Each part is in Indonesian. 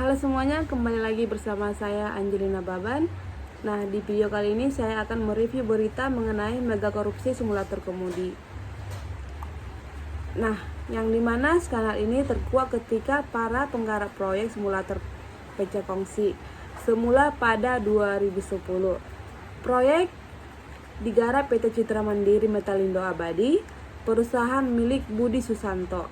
Halo semuanya, kembali lagi bersama saya Angelina Baban. Nah, di video kali ini saya akan mereview berita mengenai mega korupsi simulator kemudi. Nah, yang dimana skandal ini terkuak ketika para penggarap proyek simulator PC Kongsi semula pada 2010. Proyek digarap PT Citra Mandiri Metalindo Abadi, perusahaan milik Budi Susanto.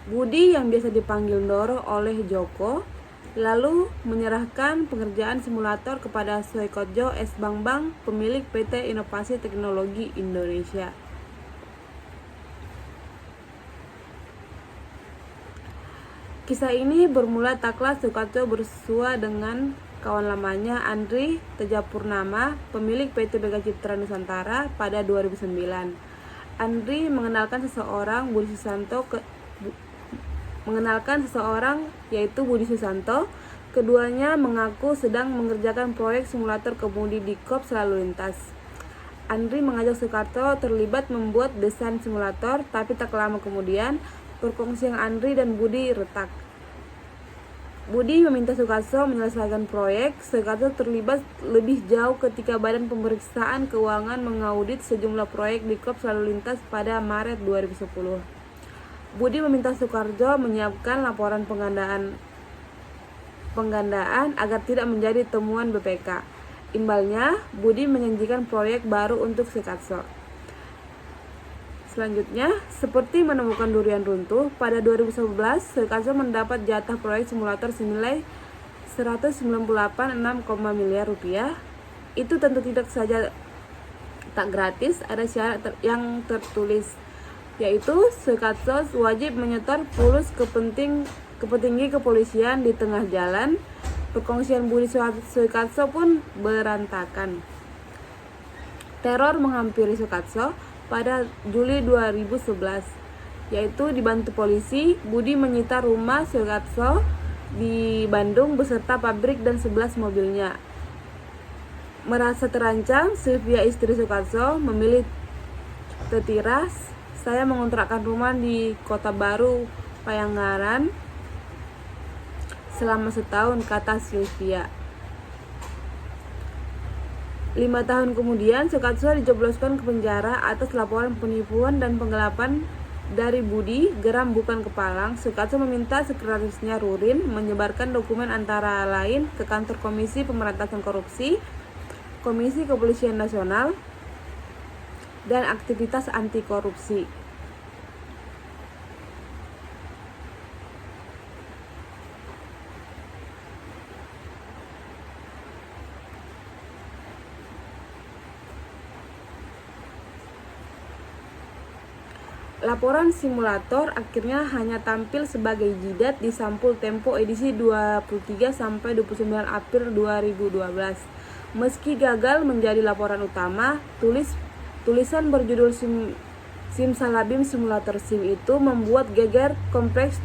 Budi yang biasa dipanggil Ndoro oleh Joko, lalu menyerahkan pengerjaan simulator kepada Soekotjo S. Bambang, pemilik PT Inovasi Teknologi Indonesia. Kisah ini bermula takla Soekotjo bersua dengan kawan lamanya Andri Tejapurnama, pemilik PT Mega Citra Nusantara pada 2009. Andri mengenalkan seseorang yaitu Budi Susanto. Keduanya mengaku sedang mengerjakan proyek simulator kemudi di Korps Lalu Lintas. Andri mengajak Soekarto terlibat membuat desain simulator, tapi tak lama kemudian perkongsian Andri dan Budi retak. Budi meminta Soekarto menyelesaikan proyek. Soekarto terlibat lebih jauh ketika Badan Pemeriksaan Keuangan mengaudit sejumlah proyek di Korps Lalu Lintas pada Maret 2010. Budi meminta Soekarto menyiapkan laporan penggandaan agar tidak menjadi temuan BPK. Imbalnya, Budi menjanjikan proyek baru untuk Soekarto. Selanjutnya, seperti menemukan durian runtuh, pada 2011 Soekarto mendapat jatah proyek simulator senilai 198,6 miliar rupiah. Itu tentu tidak saja tak gratis, ada syarat yang tertulis, yaitu Soekarto wajib menyetor pulus ke petinggi kepolisian di tengah jalan. Perkongsian Budi Soekarto pun berantakan. Teror menghampiri Soekarto pada Juli 2011, yaitu dibantu polisi. Budi menyita rumah Soekarto di Bandung beserta pabrik dan 11 mobilnya. Merasa terancam, Sylvia, istri Soekarto, memilih tertiras. Saya mengontrakkan rumah di Kota Baru, Payangaran selama setahun, kata Sylvia. 5 tahun kemudian, Soekarto dijebloskan ke penjara atas laporan penipuan dan penggelapan dari Budi. Geram bukan kepalang, Soekarto meminta sekretarisnya Rurin menyebarkan dokumen antara lain ke kantor Komisi Pemberantasan Korupsi, Komisi Kepolisian Nasional, dan aktivitas anti korupsi. Laporan simulator akhirnya hanya tampil sebagai jidat di sampul Tempo edisi 23 sampai 29 April 2012. Meski gagal menjadi laporan utama, tulisan berjudul Simsalabim Simulator SIM itu membuat geger kompleks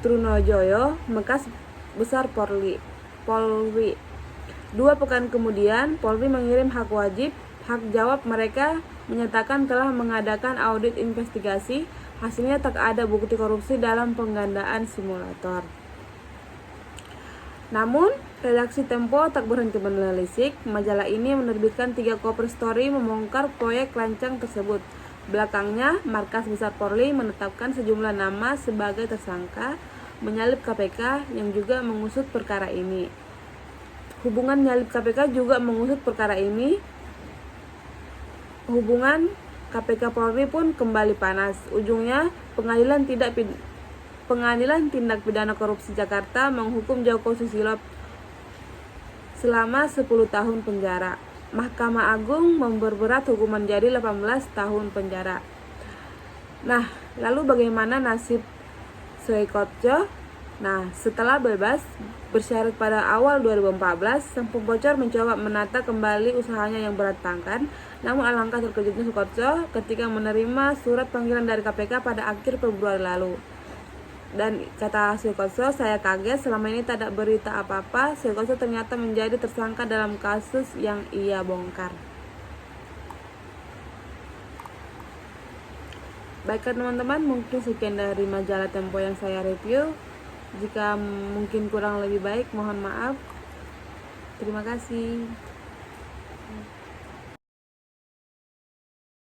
Trunojoyo, Mekas Besar Polri. 2 pekan kemudian, Polri mengirim hak jawab mereka menyatakan telah mengadakan audit investigasi. Hasilnya tak ada bukti korupsi dalam penggandaan simulator. Namun, redaksi Tempo tak berhenti menelisik. Majalah ini menerbitkan 3 cover story membongkar proyek lancang tersebut. Belakangnya, Markas Besar Polri menetapkan sejumlah nama sebagai tersangka menyalip KPK yang juga mengusut perkara ini. Hubungan nyalip KPK juga mengusut perkara ini. Hubungan KPK Polri pun kembali panas. Ujungnya, Pengadilan Tindak Pidana Korupsi Jakarta menghukum Joko Susilo selama 10 tahun penjara. Mahkamah Agung memperberat hukuman jadi 18 tahun penjara. Nah, lalu bagaimana nasib Soekarto? Nah, setelah bebas bersyarat pada awal 2014, sang pembocor mencoba menata kembali usahanya yang berantakan. Namun alangkah terkejutnya Soekarto ketika menerima surat panggilan dari KPK pada akhir Februari lalu. Dan kata Soekarto, saya kaget, selama ini tak ada berita apa-apa. Soekarto ternyata menjadi tersangka dalam kasus yang ia bongkar. Baiklah teman-teman, mungkin sekian dari majalah Tempo yang saya review. Jika mungkin kurang lebih baik, mohon maaf. Terima kasih.